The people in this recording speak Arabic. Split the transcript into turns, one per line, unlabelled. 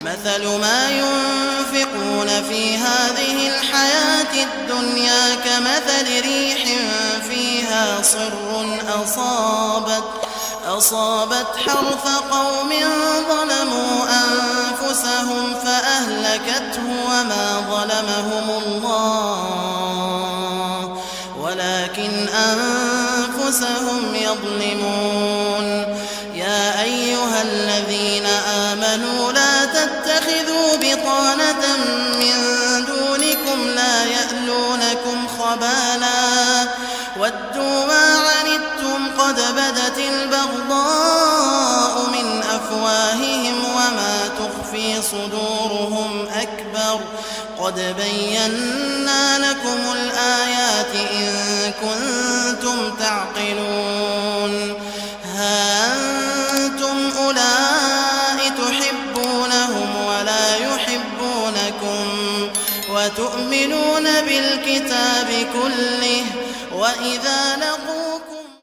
مثل ما ينفقون في هذه الحياة الدنيا كمثل ريح فيها صر أصابت حرث قوم ظلموا أنفسهم فأهلكته وما ظلمهم الله ولكن أنفسهم يظلمون. يا أيها الذين آمنوا لا تتخذوا بطانة من دونكم لا يألونكم خبالا ودوا ما عنتم قد بدت البغضاء من أفواههم وما تخفي صدورهم أكبر قد بينا لكم الآيات إن كنتم تعقلون. ها أنتم أولئك تحبونهم ولا يحبونكم وتؤمنون بالكتاب كله وإذا لقوا